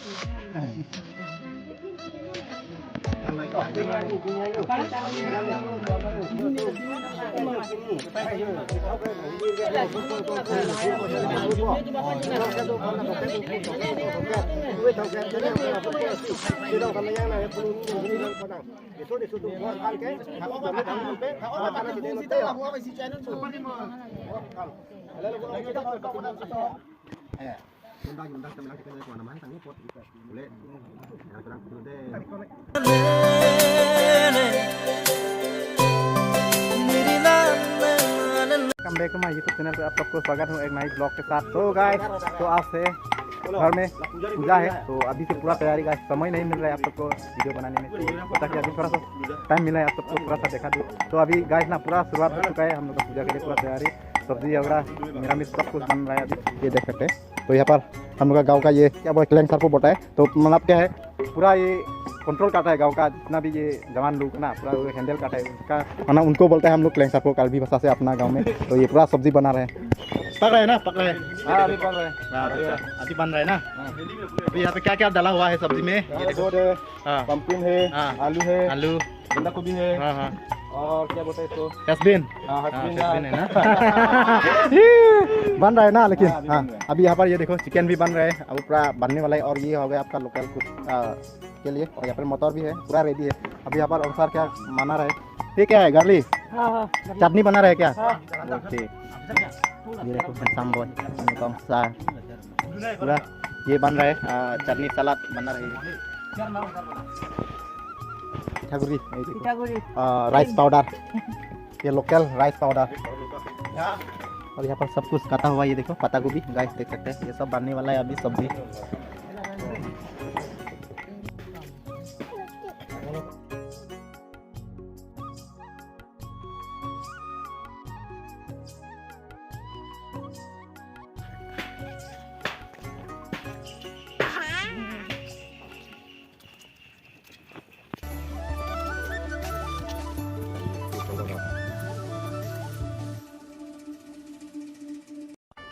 Welcome back to my YouTube channel पे आप सबको स्वागत है एक नई ब्लॉग के साथ। तो गाइस, तो आज से घर में पूजा है, तो अभी से पूरा तैयारी का समय नहीं मिल रहा है आप सबको वीडियो बनाने में, ताकि अभी थोड़ा सा टाइम मिला है आप सबको पूरा सा देखा दूँ। तो अभी गाइस ना पूरा शुरुआत हो चुका है हम लोग का पूजा के लिए, पूरा तैयारी सब्जी वगैरह मेरा मिस सब कुछ बन रहा है अभी, ये देख सकते हैं। तो यहाँ पर हम लोग का गाँव का ये क्या बोलते क्लैंग सर को बोलता है, तो मतलब क्या है पूरा ये कंट्रोल करता है गांव का जितना भी ये जवान लोग ना, पूरा हैंडल करता है उसका, है उनको बोलते हैं हम लोग क्लैंग सर को कल भी भाषा से अपना गांव में। तो ये पूरा सब्जी बना रहे हैं, पक रहे हैं ना, पक रहे हैं। हाँ अभी बन रहे हैं, अभी बन रहे हैं ना। अभी यहाँ पे क्या क्या डाला हुआ है सब्जी में? पंपकिन है, आलू है, आलू बंदा गोभी है, और क्या बोलते हैं इसको, हसबीन। हसबीन है ना। बन रहा है ना, लेकिन हाँ अभी यहाँ पर ये देखो चिकन भी बन रहा है, अब पूरा बनने वाला है। और ये हो गया आपका लोकल कुछ के लिए, और यहाँ पर मटर भी है, पूरा रेडी है। अभी यहाँ पर अनुसार क्या बना रहा है, ये क्या है गार्लिक चटनी बना रहा है क्या? ठीक, ये देखो पूरा ये बन रहा है, चटनी सलाद बना रही है, राइस पाउडर, ये लोकल राइस पाउडर। और यहाँ पर सब कुछ काटा हुआ, ये देखो पत्ता गोभी गाइस देख सकते हैं, ये सब बनने वाला है अभी सब्जी।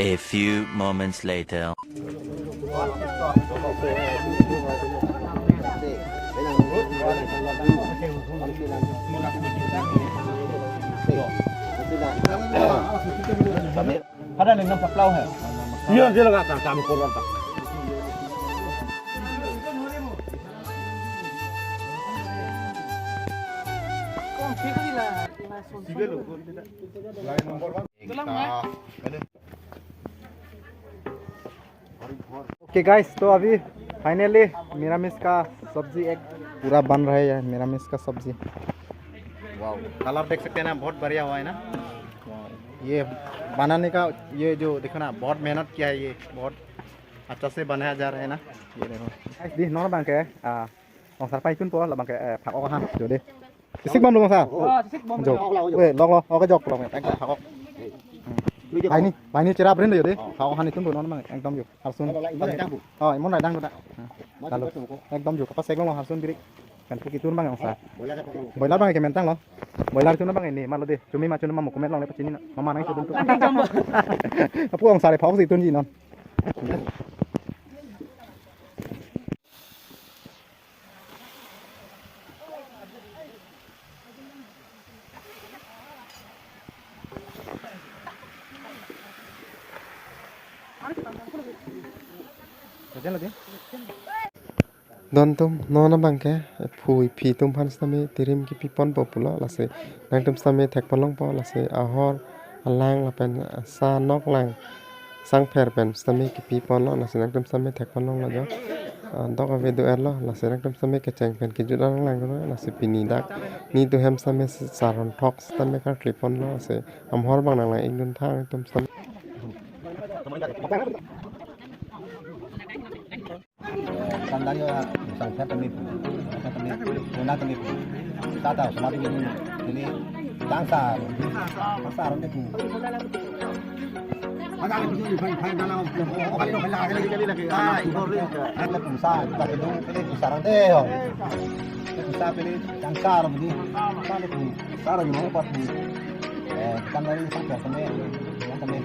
A few moments later. Ada dengan saplau है? Iya, dia lagi kami korban tak. Okay guys, तो अभी फाइनली मिरामिस का सब्जी एक पूरा बन रहा है, मिरामिस का सब्जी। वाओ, कलर देख सकते हैं ना, बहुत बढ़िया हुआ है ना। ये बनाने का ये जो देखो ना, बहुत मेहनत किया है, ये बहुत अच्छा से बनाया जा रहा है ना। ये देखो guys, the non bang ke ong sarpai kun po la bang ke phak ok ha jo de sik bom lu bang sa jo we lok lo ok jok lok tak phak ok bài này chera brand rồi đấy, phao han itu nó mang ekdom juk harsun, oh imon radang tuh tak, lalu ekdom juk apa seglo harsun birik, kan pukit tuh bang yang sah, boiler bang yang mentang loh, boiler itu bang ini, malu deh, cumi macam mau komen long lepas ini, mama nangis tuh, apa orang sari phao sih tuh ji non. Dontum nona bangke phui phi tum han sami tirim ki pipon populo lase nangtum sami thek palong po lase ahor alang lapen sa nok lang sang pher pen sami ki pipon lo lase nangtum sami thek palong la jo dok ave do erlo lase nangtum sami ke cheng pen ki judang lang no lase pini dak ni to hem sami saron thok sami ka tripon lo lase amhor bang nang lang ingdun thang nangtum sami Sandalnya sang saya temip, guna temip, kata sama ini dangsar, dangsar untuk itu. Ada yang bisa dipakai dalam, kalau kalau lagi, ada pusat, ada itu pusat deh, pusat pilih dangsar begini, pusat itu, pusat yang mana pot ini, kan dari sang saya yang temip,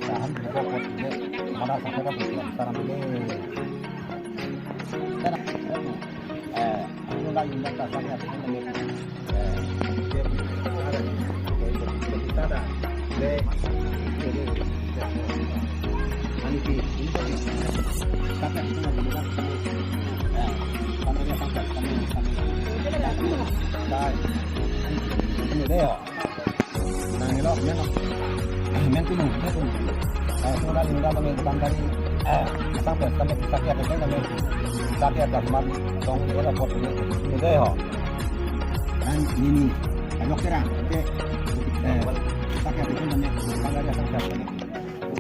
sahan juga pot ini, mana sampai ke pusat, sekarang ini. nunda yunda tak sakit ini kita ada de aniki ini tadi sakit itu nanti bukan sampai sampai đây ini deh ya nah ini loh men tu nung tu tôi đã dùng ra bằng cái bằng cái sampai sakit itu namanya sakit teman dong itu ada pot ini deh ya dan ini ayok terang oke sakit itu namanya bangga dia sakit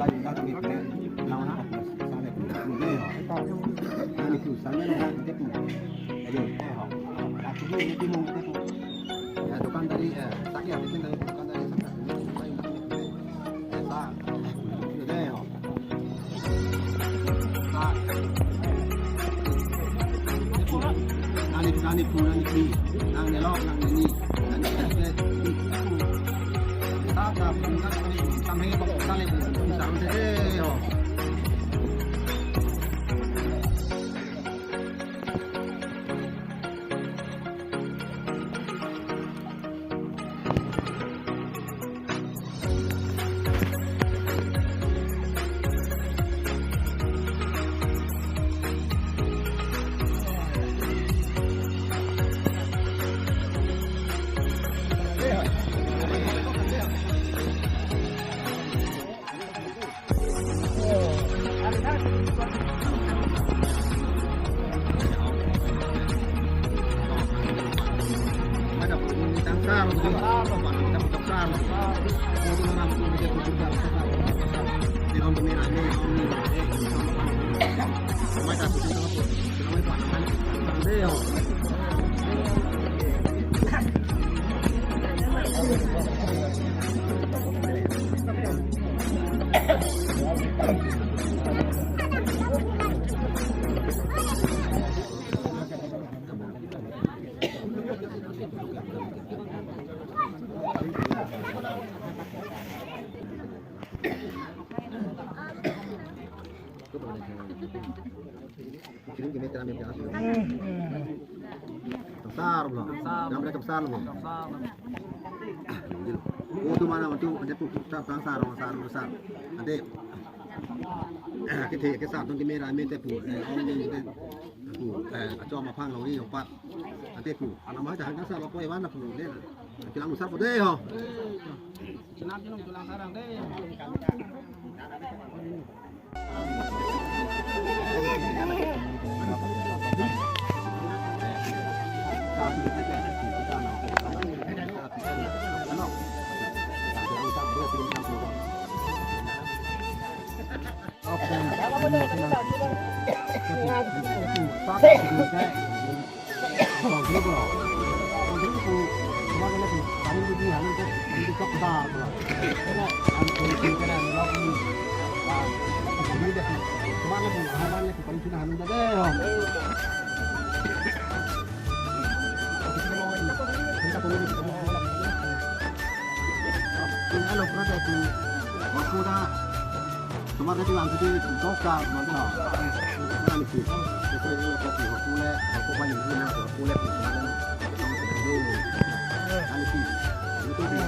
kita juga kami lawan apa sampai ini deh ya ini tu sampai itu ayo aku ini mau itu ya tukang dari sakit itu dari tukang dari sakit ini deh ya nani nang nelok nang ini nani tak bukan sampai kali sampai yo besar belum? Yang mereka besar belum? Oh tu mana tu ada tu besar besar. Nanti cái sạp trong cái mê này mê tép phủ ông đi cái phủ cho mà phang lầu đi học bắt tép phủ nó mới chẳng cái sạp nó quay bán là phủ đấy cái lăng sạp vào đây hả? Chỉ làm chứ không làm sao làm đấy. Kemarin itu langsung ditokar kemarin loh. Nah ini sih, itu ini kopi hokule, aku banyak guna hokule kemarin sama seperti itu. Nah ini sih, itu dia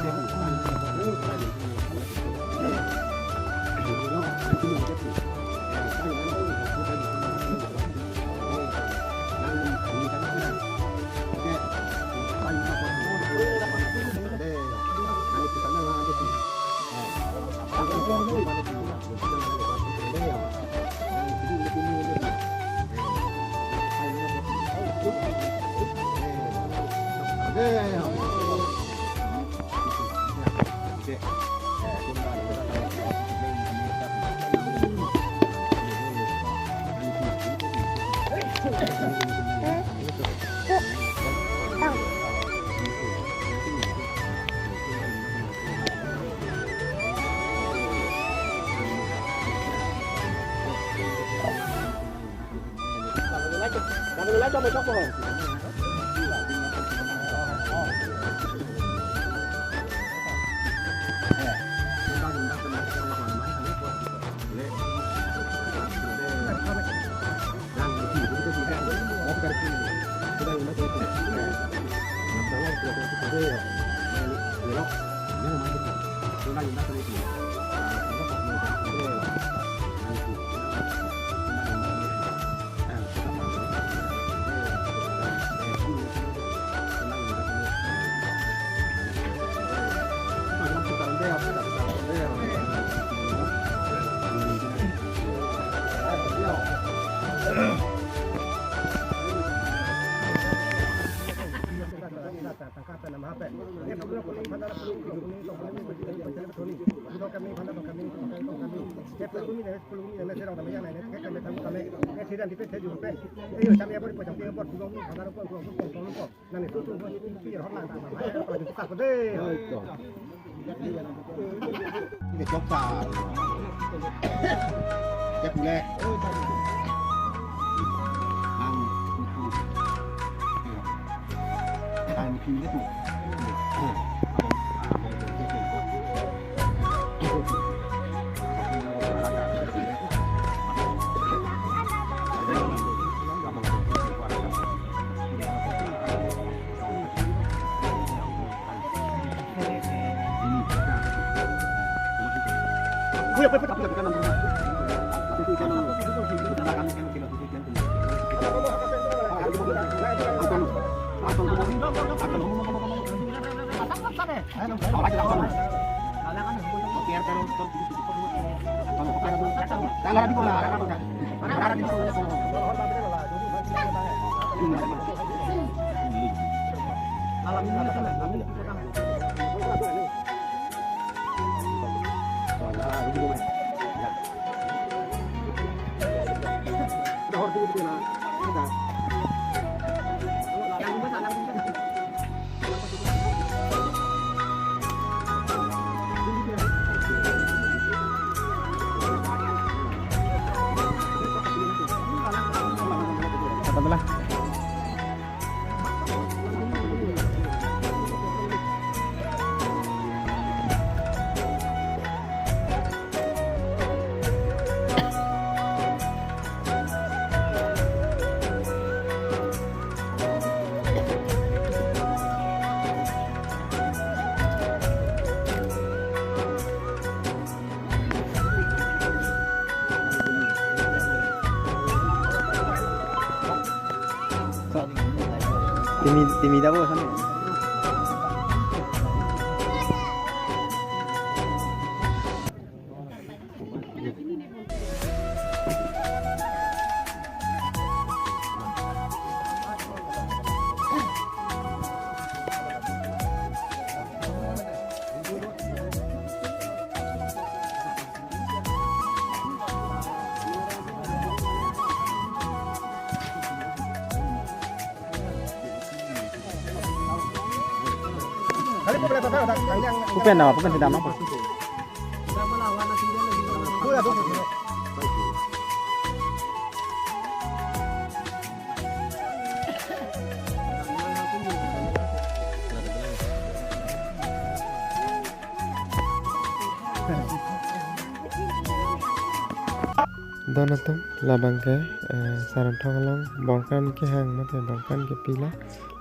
cho mày chóc rồi. Đang Saya perlu ni saya sedang tambah yang lain. Saya kami tambah. Saya tidak saya juga. Saya kami apa pun macam apa pulang kadang apa pulang. Nanti tu ni orang nak tambah. Kalau kita tak boleh. Ini joksa. Saya boleh. Ang kini tu. Kuya, pwede ka ng mga. Ito ka ng Timida po sana. Pupen apa? Pupen sedang apa? Donatum labang ke saran thongalong bangkan ke hang mate bangkan ke pila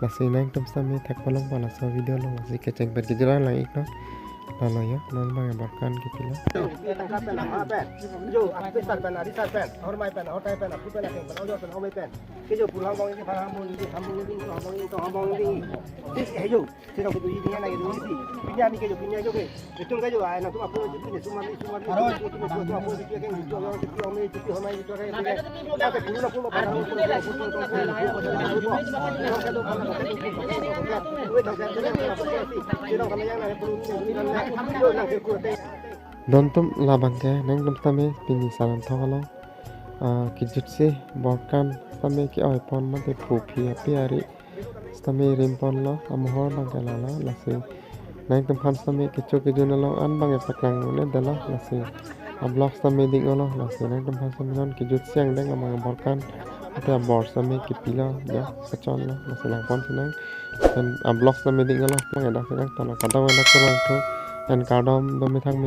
la sinang tum sami thak palong pala so video long si ke cheng per ke jara lang ikno la yo non bang bangkan ke pila Jo apisan pen arisan pen hormai pen hotai pen apu pen pen audio pen homai pen ke jo pulang bang ini parang bang ini sambung ini to abang ini eh jo sira ko ini dia lagi ini si pinya ni ke jo pinya jo ke betul ke jo ai na tu apu ini semua tu apu itu ke jo yang itu homai itu homai itu ke ya ke pulang pulang parang Dontum labang ke nang dum tame pini saran thongalong kijut se borkan tame ki oi pon mate phupi apiari tame rimpon lo amhor bang kala la se nang dum phan tame kicho ke junalong an bang paklang ne dala la se ablok tame ding lo la se nang dum phan tame non kijut siang deng amang borkan ata bor tame ki pila ya kachon lo la se lang pon sinang dan ablok tame ding lo bang ada sedang tanah kadang ada kurang tu dan kadang domi thang